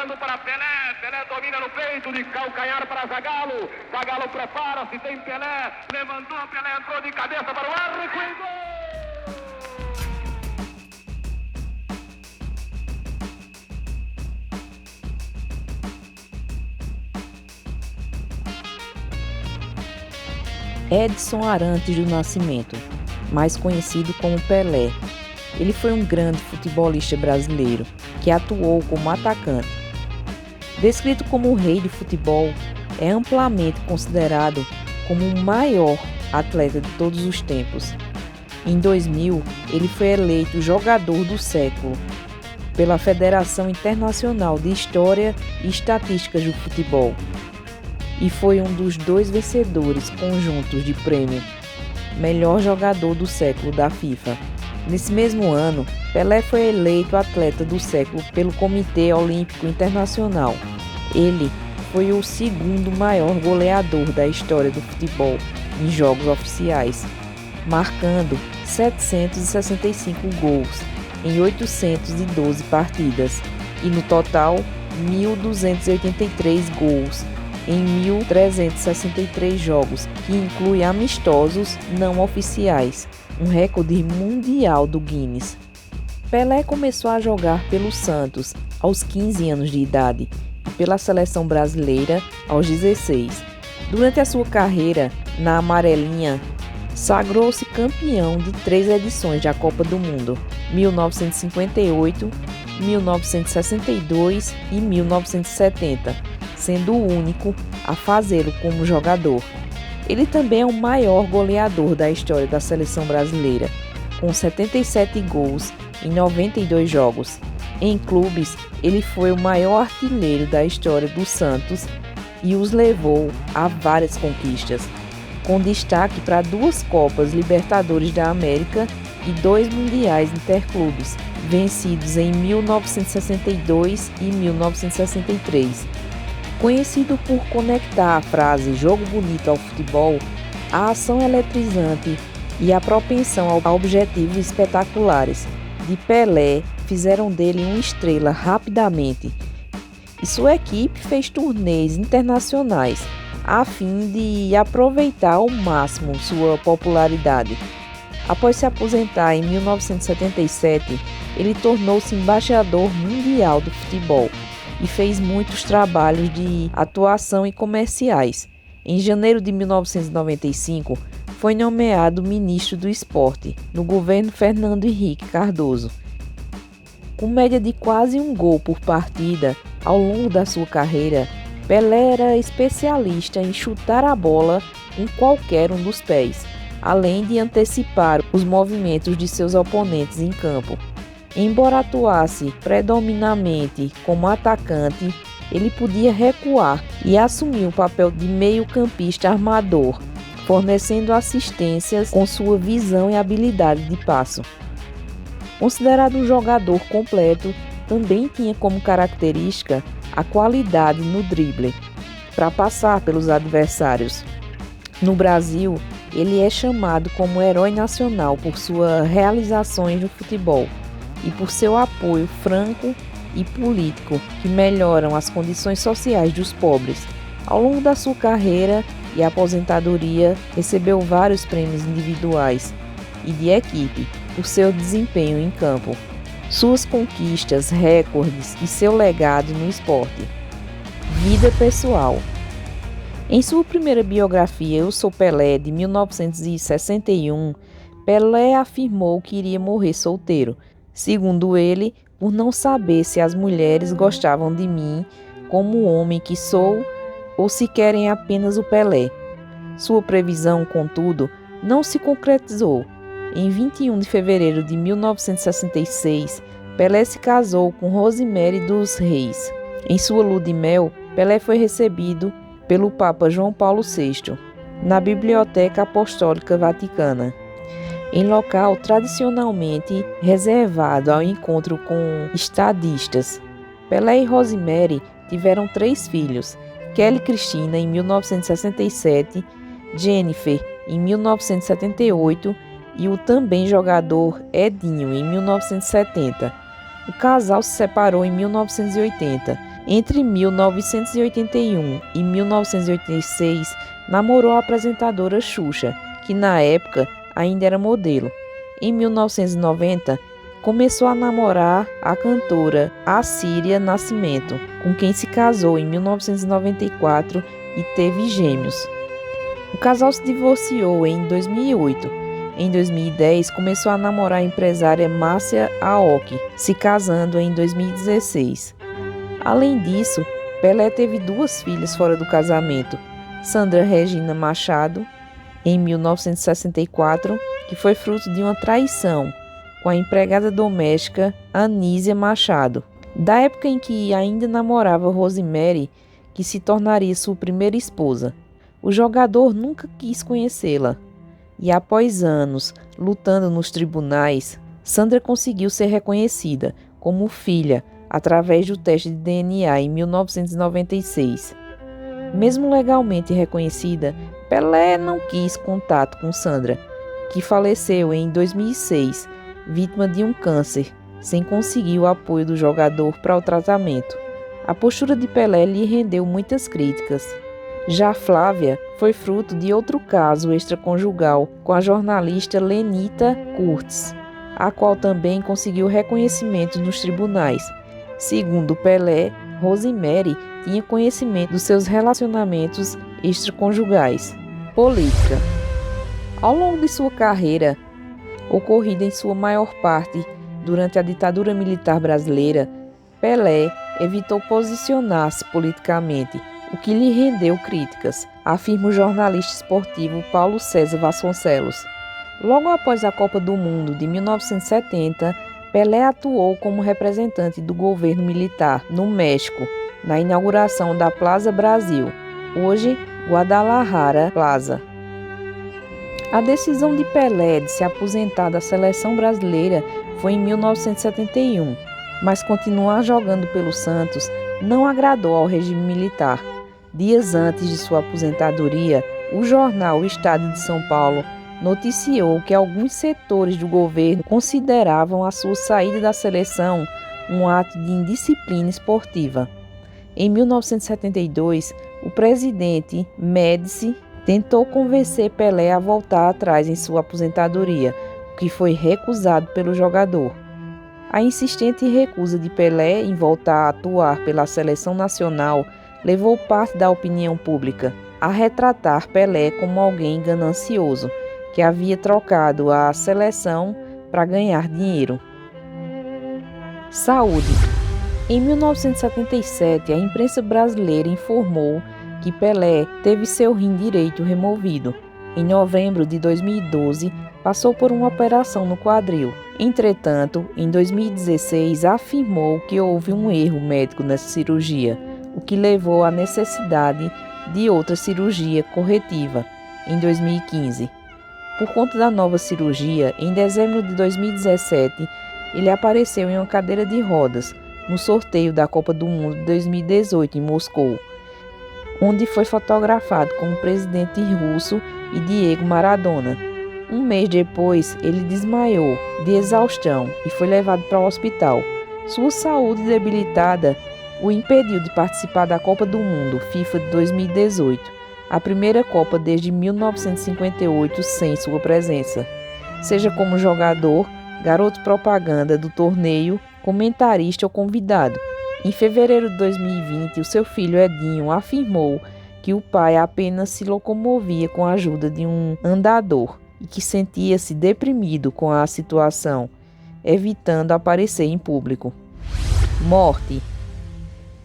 levando para Pelé. Pelé domina no peito, de calcanhar para Zagallo. Zagallo prepara-se, tem Pelé. Levantou, Pelé entrou de cabeça para o ar e gol! Edson Arantes do Nascimento, mais conhecido como Pelé. Ele foi um grande futebolista brasileiro que atuou como atacante. Descrito como o rei do futebol, é amplamente considerado como o maior atleta de todos os tempos. Em 2000, ele foi eleito jogador do século pela Federação Internacional de História e Estatísticas do Futebol e foi um dos 2 vencedores conjuntos de prêmio Melhor Jogador do Século da FIFA. Nesse mesmo ano, Pelé foi eleito atleta do século pelo Comitê Olímpico Internacional. Ele foi o segundo maior goleador da história do futebol em jogos oficiais, marcando 765 gols em 812 partidas e no total 1.283 gols em 1.363 jogos, que inclui amistosos não oficiais, um recorde mundial do Guinness. Pelé começou a jogar pelo Santos aos 15 anos de idade e pela seleção brasileira aos 16. Durante a sua carreira na amarelinha, sagrou-se campeão de 3 edições da Copa do Mundo, 1958, 1962 e 1970. Sendo o único a fazê-lo como jogador. Ele também é o maior goleador da história da seleção brasileira, com 77 gols em 92 jogos. Em clubes, ele foi o maior artilheiro da história do Santos e os levou a várias conquistas, com destaque para 2 Copas Libertadores da América e 2 Mundiais Interclubes, vencidos em 1962 e 1963. Conhecido por conectar a frase "jogo bonito" ao futebol, a ação eletrizante e a propensão a objetivos espetaculares de Pelé fizeram dele uma estrela rapidamente, e sua equipe fez turnês internacionais a fim de aproveitar ao máximo sua popularidade. Após se aposentar em 1977, ele tornou-se embaixador mundial do futebol e fez muitos trabalhos de atuação e comerciais. Em janeiro de 1995, foi nomeado ministro do Esporte no governo Fernando Henrique Cardoso. Com média de quase 1 gol por partida ao longo da sua carreira, Pelé era especialista em chutar a bola com qualquer um dos pés, além de antecipar os movimentos de seus oponentes em campo. Embora atuasse predominantemente como atacante, ele podia recuar e assumir o papel de meio-campista armador, fornecendo assistências com sua visão e habilidade de passo. Considerado um jogador completo, também tinha como característica a qualidade no drible, para passar pelos adversários. No Brasil, ele é chamado como herói nacional por suas realizações no futebol e por seu apoio franco e político que melhoram as condições sociais dos pobres. Ao longo da sua carreira e aposentadoria, recebeu vários prêmios individuais e de equipe por seu desempenho em campo, suas conquistas, recordes e seu legado no esporte. Vida pessoal. Em sua primeira biografia, Eu Sou Pelé, de 1961, Pelé afirmou que iria morrer solteiro, segundo ele, por não saber se as mulheres gostavam de mim como o homem que sou ou se querem apenas o Pelé. Sua previsão, contudo, não se concretizou. Em 21 de fevereiro de 1966, Pelé se casou com Rosemary dos Reis. Em sua lua de mel, Pelé foi recebido pelo Papa João Paulo VI na Biblioteca Apostólica Vaticana, em local tradicionalmente reservado ao encontro com estadistas. Pelé e Rosemary tiveram 3 filhos: Kelly Cristina em 1967, Jennifer em 1978 e o também jogador Edinho em 1970. O casal se separou em 1980 Entre 1981 e 1986, namorou a apresentadora Xuxa, que na época ainda era modelo. Em 1990, começou a namorar a cantora Assíria Nascimento, com quem se casou em 1994 e teve gêmeos. O casal se divorciou em 2008. Em 2010, começou a namorar a empresária Márcia Aoki, se casando em 2016. Além disso, Pelé teve 2 filhas fora do casamento, Sandra Regina Machado, em 1964, que foi fruto de uma traição com a empregada doméstica Anísia Machado. Da época em que ainda namorava Rosemary, que se tornaria sua primeira esposa. O jogador nunca quis conhecê-la, e após anos lutando nos tribunais, Sandra conseguiu ser reconhecida como filha através do teste de DNA em 1996. Mesmo legalmente reconhecida, Pelé não quis contato com Sandra, que faleceu em 2006, vítima de um câncer, sem conseguir o apoio do jogador para o tratamento. A postura de Pelé lhe rendeu muitas críticas. Já Flávia foi fruto de outro caso extraconjugal com a jornalista Lenita Curtis, a qual também conseguiu reconhecimento nos tribunais. Segundo Pelé, Rosemary tinha conhecimento dos seus relacionamentos extraconjugais. Política. Ao longo de sua carreira, ocorrida em sua maior parte durante a ditadura militar brasileira, Pelé evitou posicionar-se politicamente, o que lhe rendeu críticas, afirma o jornalista esportivo Paulo César Vasconcelos. Logo após a Copa do Mundo de 1970, Pelé atuou como representante do governo militar no México, na inauguração da Plaza Brasil, hoje Guadalajara Plaza. A decisão de Pelé de se aposentar da seleção brasileira foi em 1971, mas continuar jogando pelo Santos não agradou ao regime militar. Dias antes de sua aposentadoria, o jornal O Estado de São Paulo noticiou que alguns setores do governo consideravam a sua saída da seleção um ato de indisciplina esportiva. Em 1972, o presidente Médici tentou convencer Pelé a voltar atrás em sua aposentadoria, o que foi recusado pelo jogador. A insistente recusa de Pelé em voltar a atuar pela seleção nacional levou parte da opinião pública a retratar Pelé como alguém ganancioso, que havia trocado a seleção para ganhar dinheiro. Saúde. Em 1977, a imprensa brasileira informou que Pelé teve seu rim direito removido. Em novembro de 2012, passou por uma operação no quadril. Entretanto, em 2016, afirmou que houve um erro médico nessa cirurgia, o que levou à necessidade de outra cirurgia corretiva em 2015. Por conta da nova cirurgia, em dezembro de 2017, ele apareceu em uma cadeira de rodas no sorteio da Copa do Mundo de 2018 em Moscou, onde foi fotografado com o presidente russo e Diego Maradona. Um mês depois, ele desmaiou de exaustão e foi levado para o hospital. Sua saúde debilitada o impediu de participar da Copa do Mundo FIFA de 2018. A primeira Copa desde 1958 sem sua presença, seja como jogador, garoto propaganda do torneio, comentarista ou convidado. Em fevereiro de 2020, o seu filho Edinho afirmou que o pai apenas se locomovia com a ajuda de um andador e que sentia-se deprimido com a situação, evitando aparecer em público. Morte.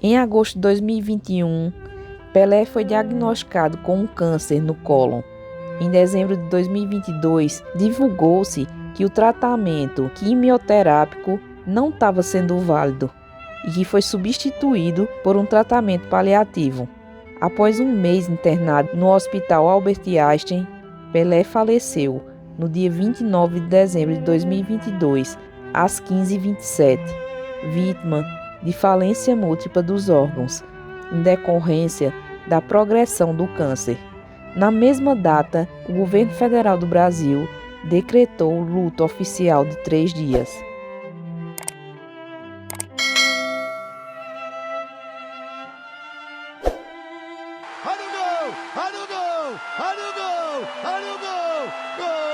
Em agosto de 2021, Pelé foi diagnosticado com um câncer no cólon. Em dezembro de 2022, divulgou-se que o tratamento quimioterápico não estava sendo válido e que foi substituído por um tratamento paliativo. Após um mês internado no Hospital Albert Einstein, Pelé faleceu no dia 29 de dezembro de 2022, às 15h27, vítima de falência múltipla dos órgãos, em decorrência da progressão do câncer. Na mesma data, o governo federal do Brasil decretou o luto oficial de 3 dias. Olha o gol! Olha o gol! Gol!